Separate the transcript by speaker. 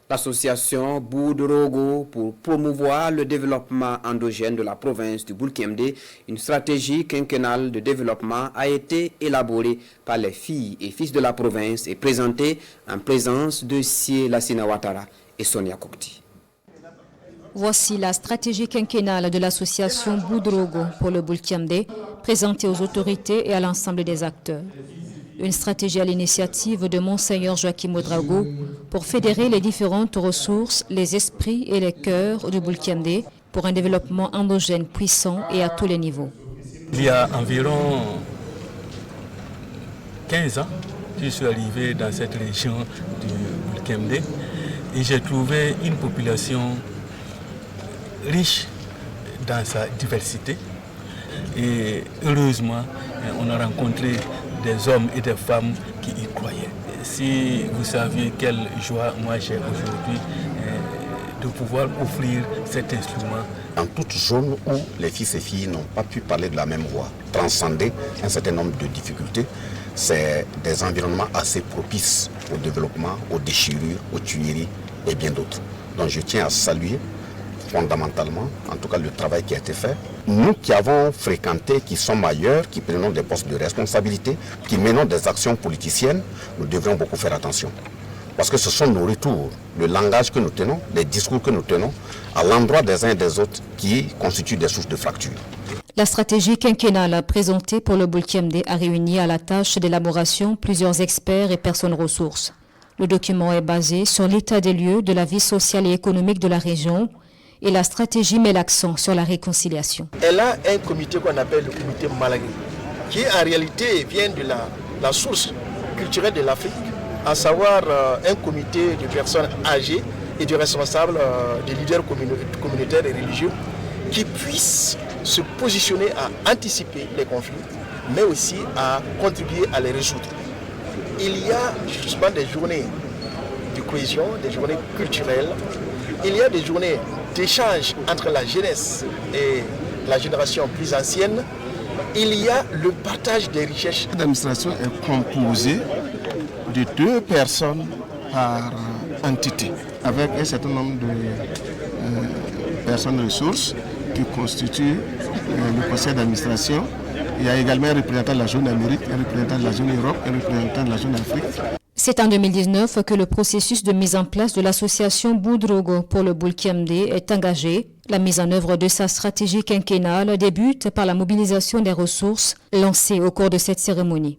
Speaker 1: L'association Boudrogo pour promouvoir le développement endogène de la province du Boulkemdé, une stratégie quinquennale de développement a été élaborée par les filles et fils de la province et présentée en présence de Sie Lassina Ouattara et Sonia Kokti.
Speaker 2: Voici la stratégie quinquennale de l'association Boudrogo pour le Boulkemdé, présentée aux autorités et à l'ensemble des acteurs. Une stratégie à l'initiative de Monseigneur Joachim Ouedraogo pour fédérer les différentes ressources, les esprits et les cœurs du Boulkemdé pour un développement endogène puissant et à tous les niveaux.
Speaker 3: Il y a environ 15 ans, je suis arrivé dans cette région du Boulkemdé et j'ai trouvé une population riche dans sa diversité. Et heureusement, on a rencontré des hommes et des femmes qui y croyaient. Si vous saviez quelle joie moi j'ai aujourd'hui de pouvoir offrir cet instrument.
Speaker 4: Dans toute zone où les fils et filles n'ont pas pu parler de la même voix, transcender un certain nombre de difficultés, c'est des environnements assez propices au développement, aux déchirures, aux tueries et bien d'autres. Donc je tiens à saluer fondamentalement, en tout cas le travail qui a été fait. Nous qui avons fréquenté, qui sommes ailleurs, qui prenons des postes de responsabilité, qui menons des actions politiciennes, nous devrions beaucoup faire attention. Parce que ce sont nos retours, le langage que nous tenons, les discours que nous tenons, à l'endroit des uns et des autres qui constituent des sources de fractures.
Speaker 2: La stratégie quinquennale présentée pour le Boulkemdé a réuni à la tâche d'élaboration plusieurs experts et personnes ressources. Le document est basé sur l'état des lieux de la vie sociale et économique de la région, et la stratégie met l'accent sur la réconciliation.
Speaker 5: Elle a un comité qu'on appelle le comité Malagui, qui en réalité vient de la source culturelle de l'Afrique, à savoir un comité de personnes âgées et de responsables, des leaders communautaires et religieux, qui puissent se positionner à anticiper les conflits, mais aussi à contribuer à les résoudre. Il y a justement des journées de cohésion, des journées culturelles, il y a des journées d'échange entre la jeunesse et la génération plus ancienne. Il y a le partage des richesses.
Speaker 6: L'administration est composée de 2 personnes par entité, avec un certain nombre de personnes ressources qui constituent le conseil d'administration. Il y a également un représentant de la zone Amérique, un représentant de la zone Europe, un représentant de la zone Afrique.
Speaker 2: C'est en 2019 que le processus de mise en place de l'association Boudrogo pour le Boulkemdé est engagé. La mise en œuvre de sa stratégie quinquennale débute par la mobilisation des ressources lancées au cours de cette cérémonie.